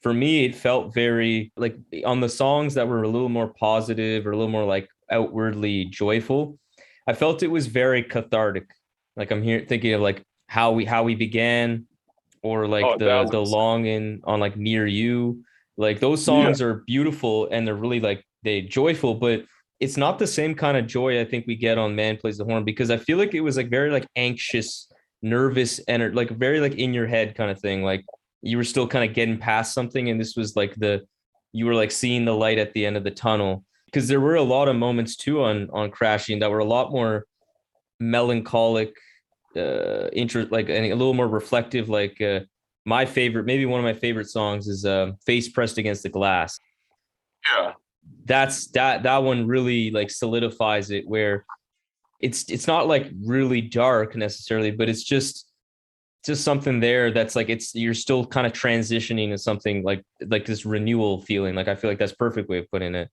for me it felt very like on the songs that were a little more positive or a little more like outwardly joyful, I felt it was very cathartic. Like I'm here thinking of like how we began, or Oh, like a the thousand percent. longing on like Near You. Like those Yeah. songs are beautiful and they're really like they joyful, but it's not the same kind of joy I think we get on Man Plays the Horn, because I feel like it was like very like anxious, nervous, and like very like in your head kind of thing. Like you were still kind of getting past something, and this was like you were like seeing the light at the end of the tunnel. Because there were a lot of moments too on Crashing that were a lot more melancholic, interest, like and a little more reflective. Like my favorite, maybe one of my favorite songs is Face Pressed Against the Glass. Yeah. That one really like solidifies it, where it's not like really dark necessarily, but it's just something there that's like it's you're still kind of transitioning to something like this renewal feeling. Like I feel like that's perfect way of putting it.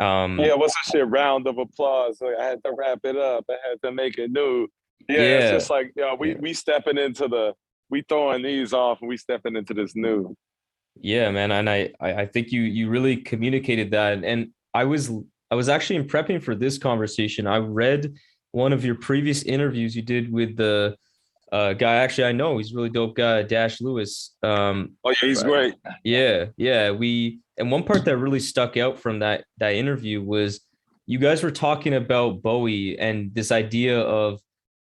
Yeah, what's that shit? Round of applause. Like, I had to wrap it up. I had to make it new. Yeah, it's Yeah, just like, we yeah, we stepping into we throwing these off and we stepping into this new. yeah, man. And I think you really communicated that. And I was actually in prepping for this conversation, I read one of your previous interviews you did with the guy. Actually, I know he's a really dope guy, Dash Lewis. Oh yeah, he's great. Yeah, yeah. And one part that really stuck out from that interview was you guys were talking about Bowie and this idea of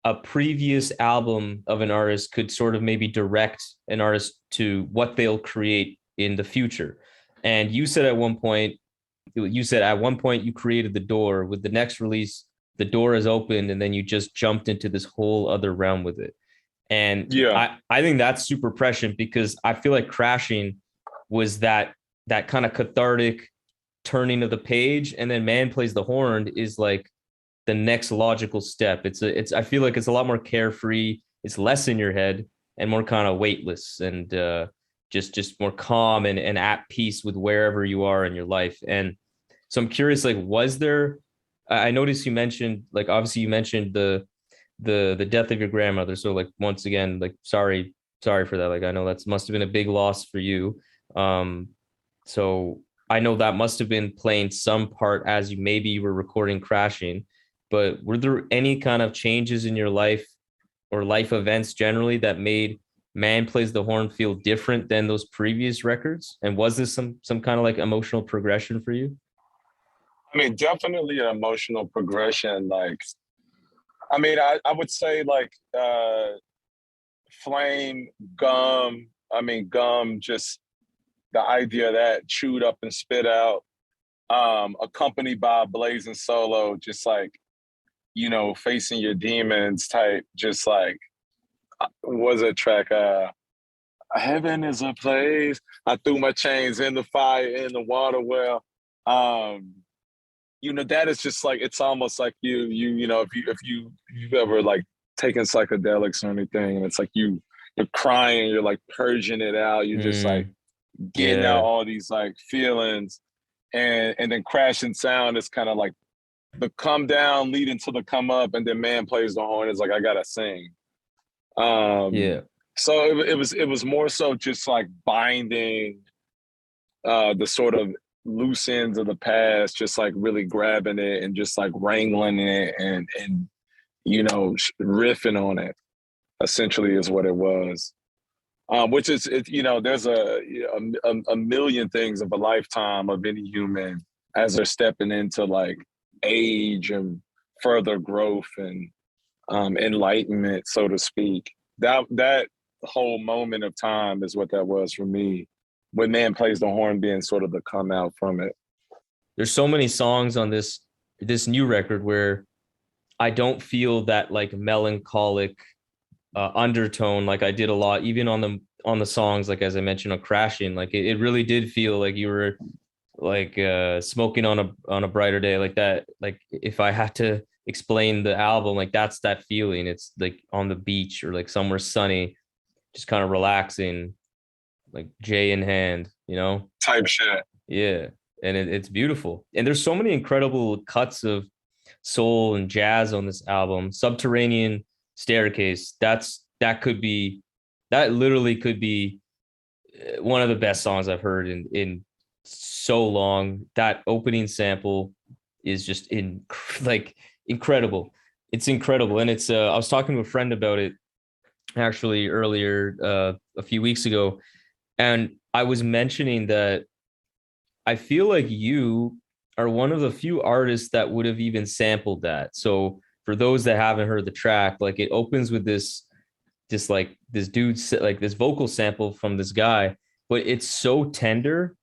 a previous album of an artist could sort of maybe direct an artist to what they'll create in the future. And you said at one point you created The Door. With the next release, the door is opened, and then you just jumped into this whole other realm with it. And Yeah. I think that's super prescient, because I feel like Crashing was that kind of cathartic turning of the page, and then Man Plays the Horn is like the next logical step. I feel like it's a lot more carefree. It's less in your head and more kind of weightless, and just more calm and at peace with wherever you are in your life. And so I'm curious, like, was there? I noticed you mentioned, like, obviously you mentioned the death of your grandmother. So like once again, like sorry for that. Like I know that's must have been a big loss for you. So I know that must have been playing some part as you were recording Crashing, but were there any kind of changes in your life or life events generally that made Man Plays the Horn feel different than those previous records? And was this some kind of like emotional progression for you? I mean, definitely an emotional progression. Like, I mean, I would say like Flame, Gum. I mean, Gum, just the idea of that chewed up and spit out, accompanied by a blazing solo, just like, facing your demons type, just like, was a track, Heaven is a place. I threw my chains in the fire, in the water well. Um, that is just like, it's almost like if you've ever like taken psychedelics or anything, and it's like you're crying, you're like purging it out, you're just like Mm, getting out yeah. all these like feelings, and then Crashing Sound is kind of like the come down leading to the come up, and then Man Plays the Horn is like, I gotta sing. Um, Yeah. so it was more so just like binding the sort of loose ends of the past, just like really grabbing it and just like wrangling it, and riffing on it. Essentially, is what it was. Which is, there's a million things of a lifetime of any human as they're stepping into like age and further growth and enlightenment, so to speak. That whole moment of time is what that was for me. When Man Plays the Horn being sort of the come out from it. There's so many songs on this new record where I don't feel that like melancholic undertone like I did a lot, even on the songs, like as I mentioned on Crashing. Like it really did feel like you were like smoking on a brighter day, like that. Like if I had to explain the album, like that's that feeling. It's like on the beach or like somewhere sunny, just kind of relaxing, like J in hand, you know? Type shit. Yeah. And it's beautiful. And there's so many incredible cuts of soul and jazz on this album. Subterranean Staircase, that literally could be one of the best songs I've heard in so long. That opening sample is just like incredible. It's incredible. And it's I was talking to a friend about it actually earlier a few weeks ago, and I was mentioning that I feel like you are one of the few artists that would have even sampled that. So for those that haven't heard the track, like it opens with this like this dude like this vocal sample from this guy, but it's so tender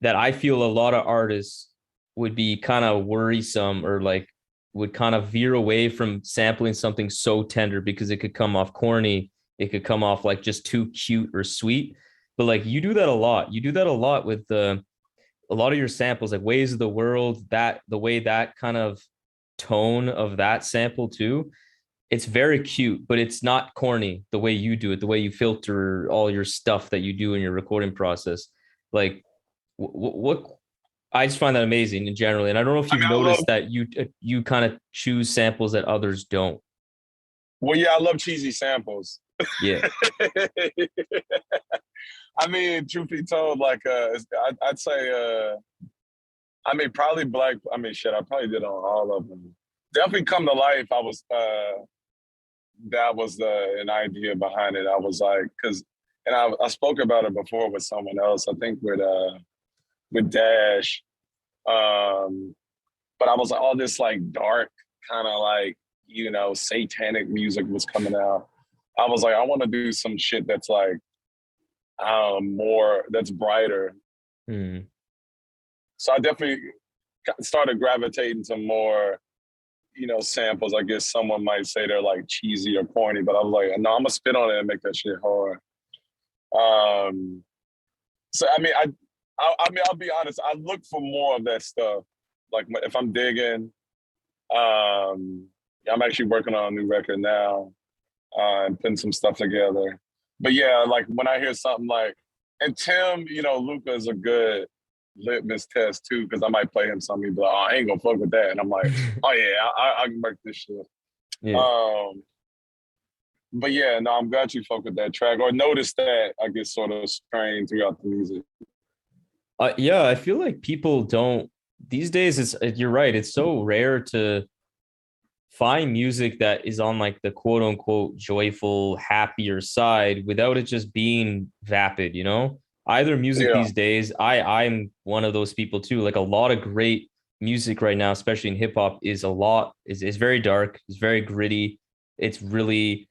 that I feel a lot of artists would be kind of worrisome or like would kind of veer away from sampling something so tender because it could come off corny, it could come off like just too cute or sweet. But like you do that a lot. You do that a lot with a lot of your samples, like Ways of the World, that the way that kind of tone of that sample too, it's very cute, but it's not corny the way you do it, the way you filter all your stuff that you do in your recording process. Like what I just find that amazing in general. And I don't know if I you've mean, I love. noticed that you kind of choose samples that others don't. Well, yeah, I love cheesy samples. Yeah. I mean, truth be told, like, I'd say, I mean, probably Black. I mean, shit, I probably did on all of them. Definitely Come to Life. That was an idea behind it. I was like, and I spoke about it before with someone else. I think with Dash. But I was like, all this like dark kind of like, satanic music was coming out. I was like, I want to do some shit that's like more, that's brighter. Hmm. So I definitely started gravitating to more, samples. I guess someone might say they're like cheesy or corny, but I was like, no, I'm gonna spit on it and make that shit hard. Um, so I mean, I mean, I'll be honest. I look for more of that stuff. Like if I'm digging, I'm actually working on a new record now, and putting some stuff together. But yeah, like when I hear something like, and Tim, Lukah is a good litmus test too, because I might play him something, he'd be like, oh, I ain't gonna fuck with that. And I'm like, oh yeah, I can work this shit. Yeah. Um, but yeah, no, I'm glad you fuck with that track or notice that, I guess, sort of strain throughout the music. Yeah, I feel like people don't these days. You're right. It's so rare to find music that is on like the quote unquote joyful, happier side without it just being vapid, you know? Either music Yeah, these days, I'm one of those people too. Like a lot of great music right now, especially in hip hop, is very dark, it's very gritty. It's really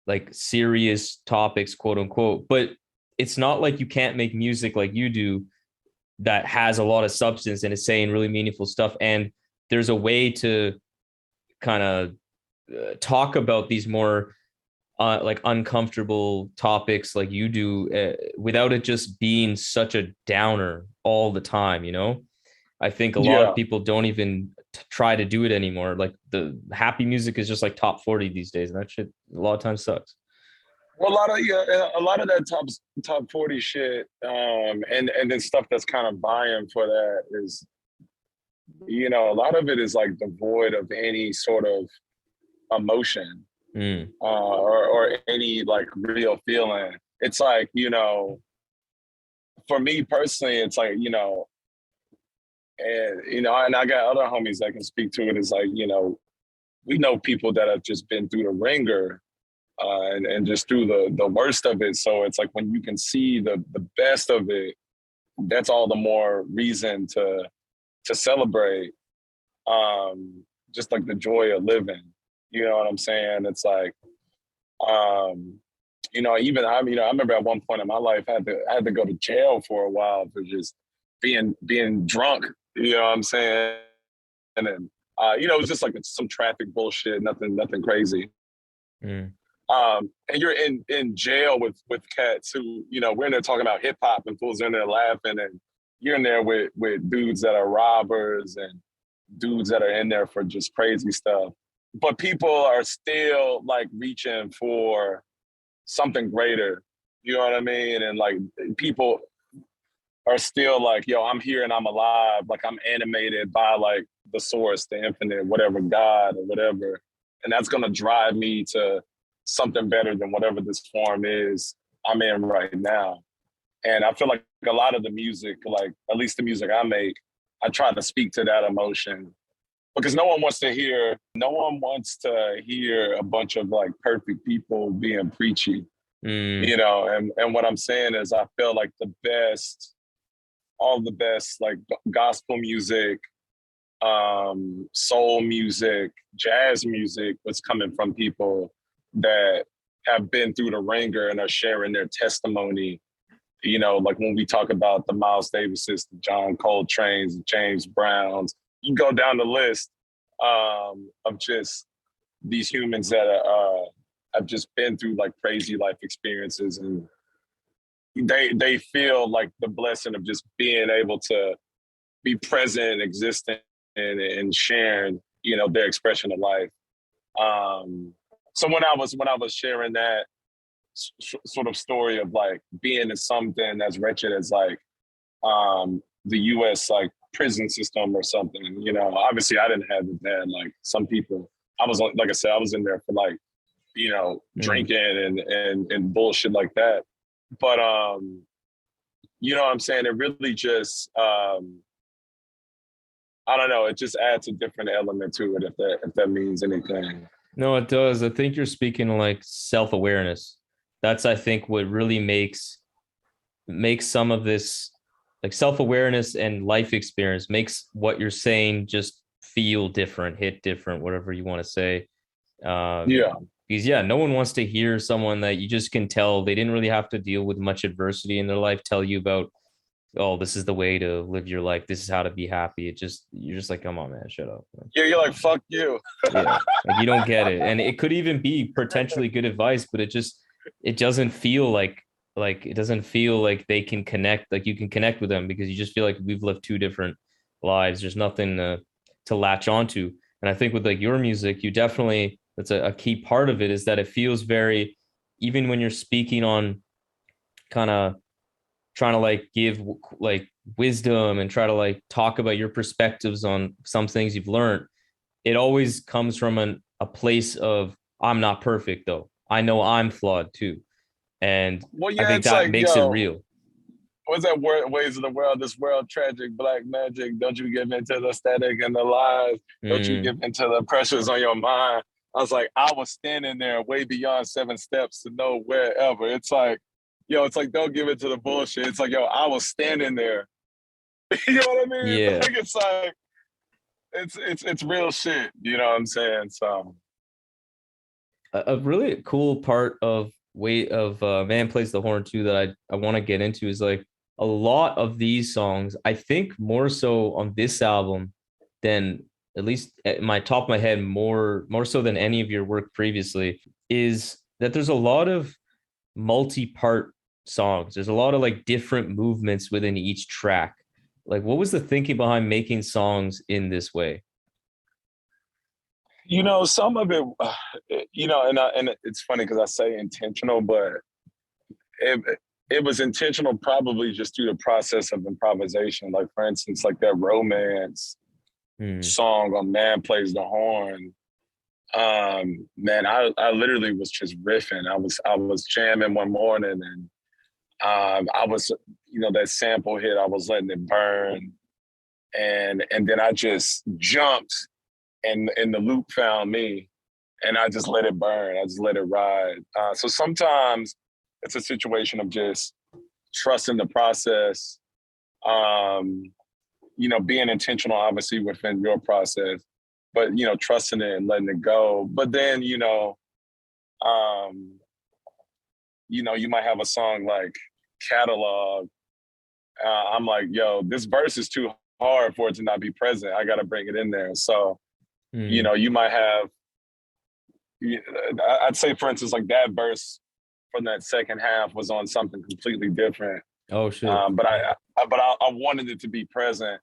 like serious topics, quote unquote. But it's not like you can't make music like you do that has a lot of substance and is saying really meaningful stuff. And there's a way to kind of talk about these more like uncomfortable topics like you do without it just being such a downer all the time, you know? I think a lot of yeah. people don't even try to do it anymore. Like the happy music is just like top 40 these days, and that shit a lot of times sucks. Well, a lot of that top 40 shit, and then stuff that's kind of buying for that is, a lot of it is like devoid of any sort of emotion, Mm, or any like real feeling. It's like, for me personally, it's like, and I got other homies that can speak to it. It's like, we know people that have just been through the ringer, and just through the worst of it. So it's like when you can see the best of it, that's all the more reason to celebrate, just like the joy of living. You know what I'm saying? It's like, um, even I remember at one point in my life I had to go to jail for a while for just being drunk. You know what I'm saying? And then it was just like some traffic bullshit, nothing crazy. mm. And you're in jail with cats who, we're in there talking about hip hop and fools in there laughing, and you're in there with dudes that are robbers and dudes that are in there for just crazy stuff. But people are still like reaching for something greater. You know what I mean? And like people are still like, yo, I'm here and I'm alive. Like I'm animated by like the source, the infinite, whatever God or whatever. And that's gonna drive me to something better than whatever this form is I'm in right now. And I feel like a lot of the music, like at least the music I make, I try to speak to that emotion because no one wants to hear a bunch of like perfect people being preachy, Mm. and what I'm saying is I feel like all the best like gospel music, soul music, jazz music was coming from people that have been through the ringer and are sharing their testimony. Like when we talk about the Miles Davises, the John Coltrane's, the James Browns, you go down the list, of just these humans that have just been through like crazy life experiences, and they feel like the blessing of just being able to be present, existing, and sharing, their expression of life. So when I was sharing that sort of story of like being in something as wretched as like the U.S. like prison system or something, obviously I didn't have it bad like some people. I was like I said, I was in there for like Mm. drinking and bullshit like that. But you know what I'm saying? It really just I don't know. It just adds a different element to it, if that means anything. No, it does. I think you're speaking like self-awareness. That's I think what really makes some of this like self-awareness and life experience makes what you're saying just feel different, hit different, whatever you want to say. Um, Yeah, because yeah, no one wants to hear someone that you just can tell they didn't really have to deal with much adversity in their life tell you about, oh, this is the way to live your life. This is how to be happy. You're just like, come on, man, shut up. yeah. You're like fuck you. Yeah, like you don't get it, and it could even be potentially good advice, but it doesn't feel like it doesn't feel like they can connect, like you can connect with them because you just feel like we've lived two different lives. There's nothing to latch onto, and I think with like your music, you definitely that's a key part of it is that it feels very, even when you're speaking on kind of trying to like give like wisdom and try to like talk about your perspectives on some things you've learned, it always comes from a place of I'm not perfect though. I know I'm flawed too. And Well, I yeah, think it's that like makes it real. what's that word? Ways of the world, this world tragic, black magic. Don't you give into the static and the lies. Don't you give into the pressures on your mind. I was like, I was standing there way beyond 7 steps to know wherever. It's like, yo, it's like, don't give it to the bullshit. It's like, yo, I was standing there. You know what I mean? Yeah. Like, it's like, it's real shit. You know what I'm saying? So A really cool part of Man Plays the Horn too that I want to get into is like a lot of these songs, I think more so on this album than, at least at my top of my head, more so than any of your work previously, is that there's a lot of multi-part songs. There's a lot of like different movements within each track. Like, what was the thinking behind making songs in this way? you know, some of it, you know, and it's funny because I say intentional, but it it was intentional probably just through the process of improvisation. Like for instance, like that romance song on Man Plays the Horn. Man, I literally was just riffing. I was jamming one morning and I was, you know, that sample hit, I was letting it burn. And then I just jumped and the loop found me and I just let it burn. I just let it ride. So sometimes it's a situation of just trusting the process, you know, being intentional, obviously, within your process, but, you know, trusting it and letting it go. But then, you know, you might have a song like Catalog. I'm like, yo, this verse is too hard for it to not be present. I got to bring it in there. So, you know, you might have, I'd say, for instance, like that verse from that second half was on something completely different. Oh shit! But I wanted it to be present.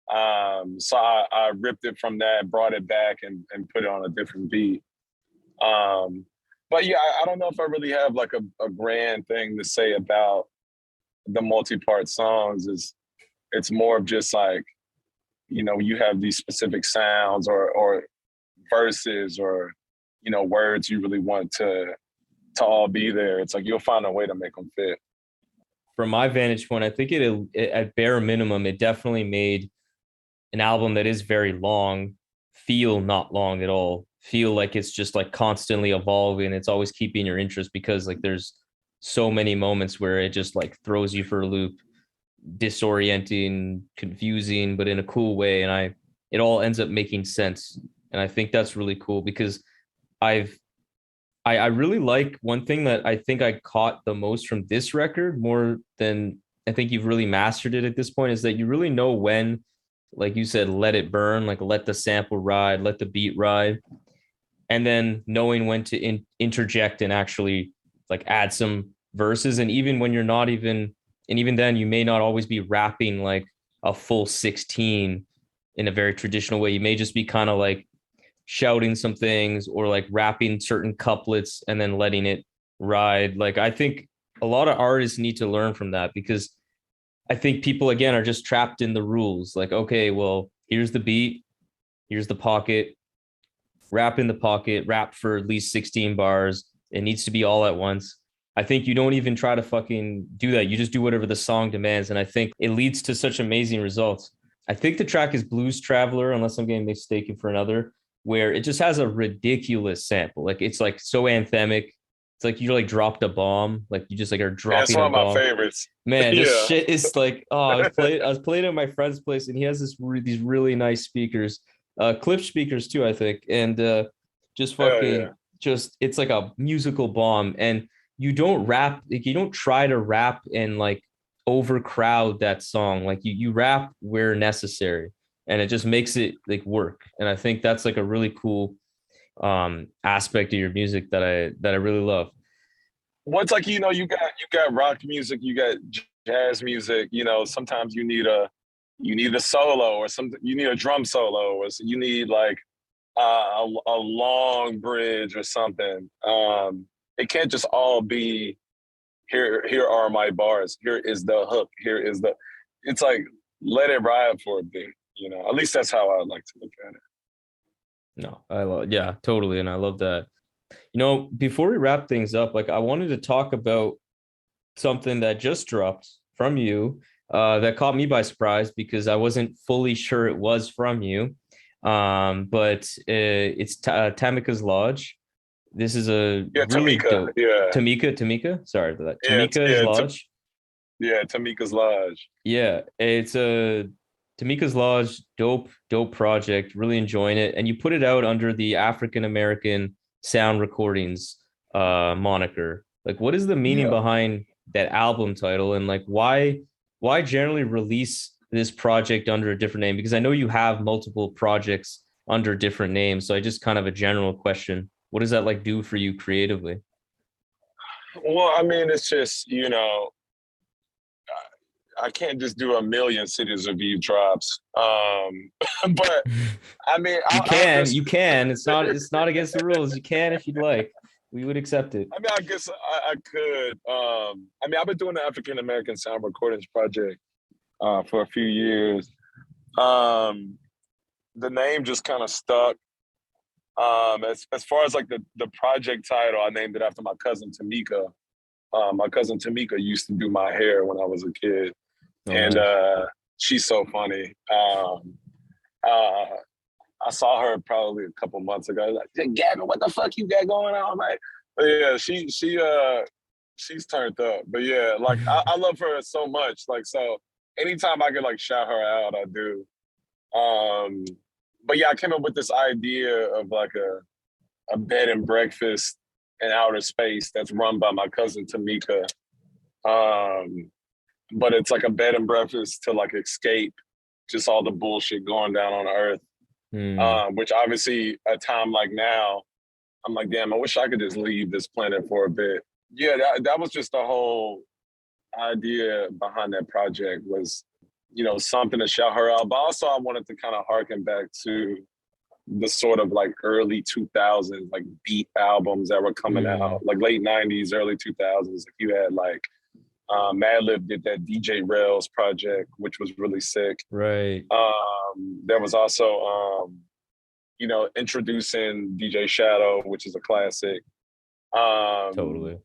So I ripped it from that, brought it back, and put it on a different beat. But yeah, I don't know if I really have like a grand thing to say about the multi-part songs. It's more of just like, you know, you have these specific sounds or verses or, you know, words you really want to all be there. It's like you'll find a way to make them fit. From my vantage point, I think it at bare minimum, it definitely made an album that is very long feel not long at all. Feel like it's just like constantly evolving. It's always keeping your interest because like there's so many moments where it just like throws you for a loop, disorienting, confusing, but in a cool way. And it all ends up making sense. And I think that's really cool because I really like one thing that I think I caught the most from this record, more than I think you've really mastered it at this point, is that you really know when, like you said, let it burn, like let the sample ride, let the beat ride, and then knowing when to interject and actually like add some verses. And even when you're not even, and even then you may not always be rapping like a full 16 in a very traditional way. You may just be kind of like shouting some things or like rapping certain couplets and then letting it ride. Like I think a lot of artists need to learn from that because I think people again are just trapped in the rules. Like, okay, well, here's the beat, here's the pocket, rap in the pocket, rap for at least 16 bars. It needs to be all at once. I think you don't even try to fucking do that. You just do whatever the song demands. And I think it leads to such amazing results. I think the track is Blues Traveler, unless I'm getting mistaken for another, where it just has a ridiculous sample. Like it's like so anthemic. It's like you like dropped a bomb. Like you just like are dropping That's one a of bomb. my favorites. Man, this shit is like, oh, I was playing at my friend's place and he has these really nice speakers, clip speakers too, I think. And just fucking just it's like a musical bomb. And you don't rap, like you don't try to rap and like overcrowd that song. Like you rap where necessary and it just makes it like work. And I think that's like a really cool aspect of your music that I really love. Well, it's like, you know, you got rock music, you got jazz music, you know, sometimes you need a solo or something, you need a drum solo or you need like a long bridge or something. It can't just all be here are my bars, here is the hook, it's like let it ride for a bit, you know. At least that's how I like to look at it. No, I love, yeah, totally. And I love that. You know, before we wrap things up, like I wanted to talk about something that just dropped from you that caught me by surprise because I wasn't fully sure it was from you. But it's Tamika's Lodge. This is a Yeah, really Tamika. dope Yeah, Tamika. Sorry for that. yeah, Tamika's Lodge. yeah. Tamika's Lodge. Yeah, it's a Tamika's Lodge, dope project. Really enjoying it, and you put it out under the African American Sound Recordings moniker. Like, what is the meaning Yeah. behind that album title, and like why generally release this project under a different name? Because I know you have multiple projects under different names, so I just kind of a general question. What does that like do for you creatively? Well, I mean, it's just, I can't just do a million Cities Aviv drops. But I mean, I'll just, You can. It's not against the rules. You can if you'd like. We would accept it. I mean, I guess I could. I mean, I've been doing the African American Sound Recordings Project for a few years. Um, the name just kind of stuck. As far as like the project title, I named it after my cousin Tamika. My cousin Tamika used to do my hair when I was a kid, Oh, and nice. she's so funny. Uh, I saw her probably a couple months ago. Like, "Hey, Gavin, what the fuck you got going on?" I'm like, but yeah, she's turned up. But yeah, like I love her so much. Like, so anytime I can like shout her out, I do. Um, but yeah, I came up with this idea of like a bed and breakfast in outer space that's run by my cousin Tamika. Um, but it's like a bed and breakfast to like escape just all the bullshit going down on Earth. Hmm. Which obviously a time like now, I'm like, damn, I wish I could just leave this planet for a bit. Yeah, that was just the whole idea behind that project was, something to shout her out. But also I wanted to kind of harken back to the sort of like early 2000s, like beat albums that were coming Hmm. out, like late 90s, early 2000s. Like you had like Madlib did that DJ Rails project, which was really sick. Right. There was also, introducing DJ Shadow, which is a classic. Um, Totally.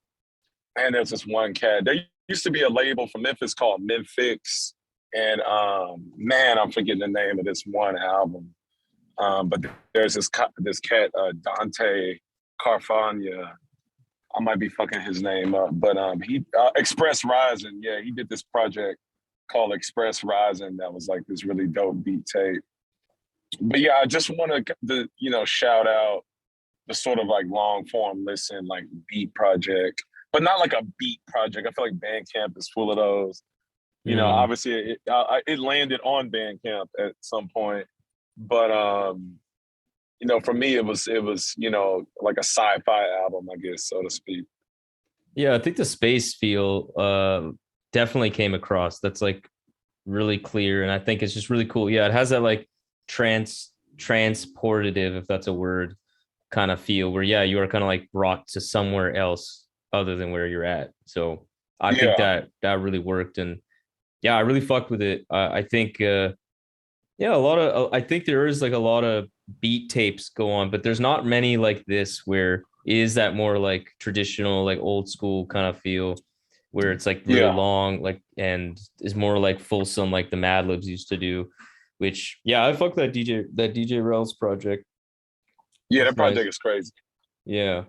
and there's this one cat. There used to be a label from Memphis called Memphis, and man, I'm forgetting the name of this one album. But there's this cat, Dante Carfagna. I might be fucking his name up, but he Express Rising. Yeah, he did this project called Express Rising that was like this really dope beat tape. But yeah, I just want to shout out the sort of like long form listen like beat project, but not like a beat project. I feel like Bandcamp is full of those. Hmm. Obviously it landed on Bandcamp at some point, but for me it was like a sci-fi album, I guess, so to speak. Yeah, I think the space feel definitely came across. That's like really clear, and I think it's just really cool. Yeah, it has that like transportative, if that's a word, kind of feel where yeah, you are kind of like brought to somewhere else other than where you're at. So I think Yeah, that really worked, and yeah, I really fucked with it. I think yeah, I think there is like a lot of beat tapes go on, but there's not many like this where it is that more like traditional, like old school kind of feel where it's like really yeah, long, like and is more like fulsome, like the Mad Libs used to do. Which yeah, I fuck that DJ Rel's project. yeah. That's That nice. project is crazy. Yeah.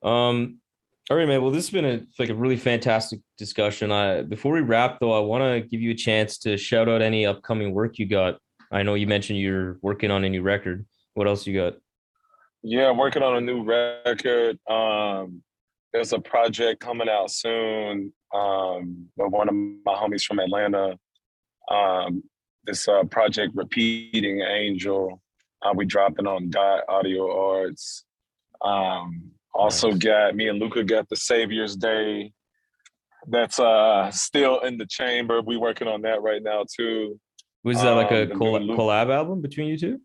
All right, man. Well, this has been a really fantastic discussion. I before we wrap though, I want to give you a chance to shout out any upcoming work you got. I know you mentioned you're working on a new record. What else you got? Yeah, I'm working on a new record. There's a project coming out soon with one of my homies from Atlanta. Um, this project, Repeating Angel. We dropping on Dot Audio Arts. Also Nice. got me and Lukah got the Savior's Day. That's still in the chamber. We working on that right now too. Was that like a The new Luke. collab album between you two?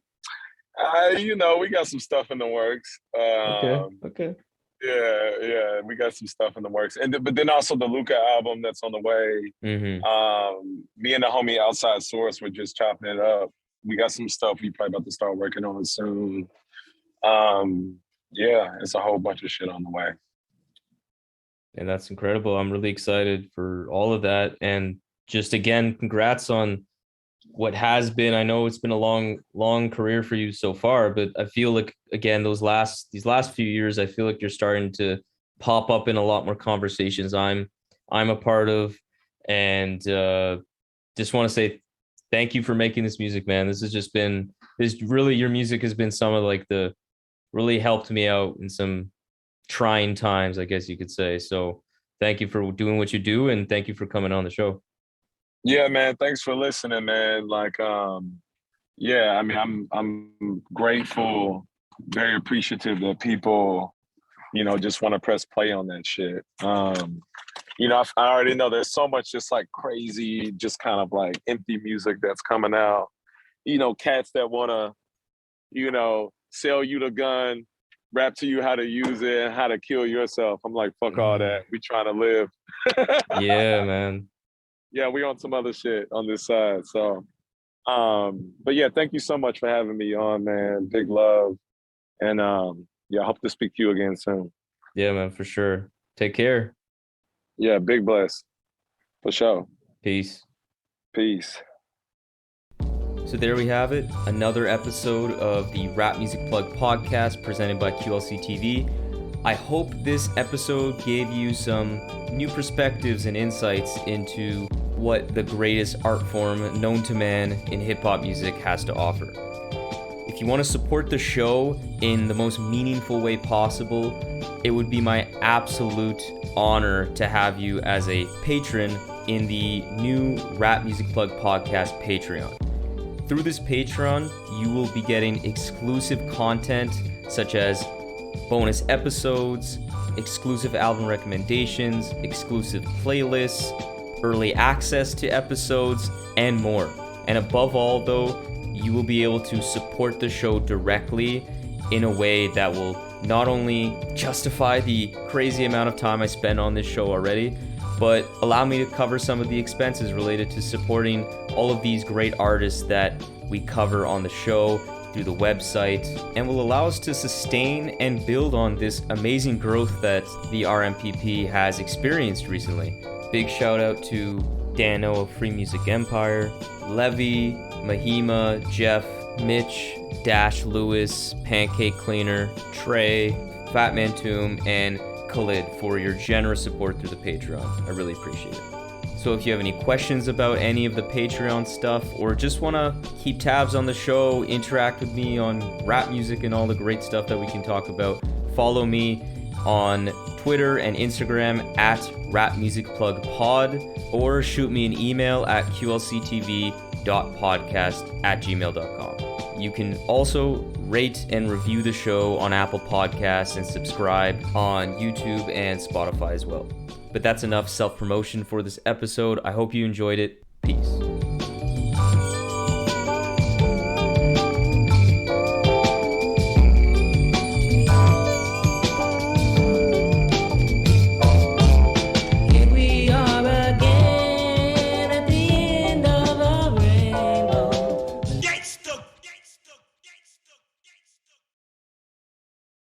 We got some stuff in the works. Okay. Okay. Yeah, we got some stuff in the works, but then also the Lukah album that's on the way. Mm-hmm. Me and the homie Outside Source were just chopping it up. We got some stuff we probably about to start working on soon. Yeah, it's a whole bunch of shit on the way. And that's incredible. I'm really excited for all of that. And just again, congrats on what has been. I know it's been a long career for you so far, but I feel like again these last few years, I feel like you're starting to pop up in a lot more conversations I'm a part of, and just want to say thank you for making this music, man. This really, your music has been some of like the really helped me out in some trying times, I guess you could say. So thank you for doing what you do, and thank you for coming on the show. Yeah, man. Thanks for listening, man. Like, yeah, I mean, I'm grateful, very appreciative that people, just want to press play on that shit. I already know there's so much just like crazy, just kind of like empty music that's coming out. Cats that want to, sell you the gun, rap to you how to use it and how to kill yourself. I'm like, fuck all that. We trying to live. Yeah, man. Yeah, we on some other shit on this side. So, but yeah, thank you so much for having me on, man. Big love. And yeah, I hope to speak to you again soon. Yeah, man, for sure. Take care. Yeah, big bless. For sure. Peace. Peace. So there we have it, another episode of the Rap Music Plug podcast presented by QLC TV. I hope this episode gave you some new perspectives and insights into what the greatest art form known to man in hip-hop music has to offer. If you want to support the show in the most meaningful way possible, it would be my absolute honor to have you as a patron in the new Rap Music Plug podcast Patreon. Through this Patreon, you will be getting exclusive content such as bonus episodes, exclusive album recommendations, exclusive playlists, early access to episodes, and more. And above all, though, you will be able to support the show directly in a way that will not only justify the crazy amount of time I spend on this show already, but allow me to cover some of the expenses related to supporting all of these great artists that we cover on the show through the website, and will allow us to sustain and build on this amazing growth that the RMPP has experienced recently. Big shout out to Dano of Free Music Empire, Levy, Mahima, Jeff, Mitch, Dash Lewis, Pancake Cleaner, Trey, Fatman Tomb, and Khalid for your generous support through the Patreon. I really appreciate it. So if you have any questions about any of the Patreon stuff, or just want to keep tabs on the show, interact with me on rap music and all the great stuff that we can talk about, follow me on Twitter and Instagram at rapmusicplugpod, or shoot me an email at qlctv.podcast@gmail.com. You can also rate and review the show on Apple Podcasts and subscribe on YouTube and Spotify as well. But that's enough self-promotion for this episode. I hope you enjoyed it. Peace.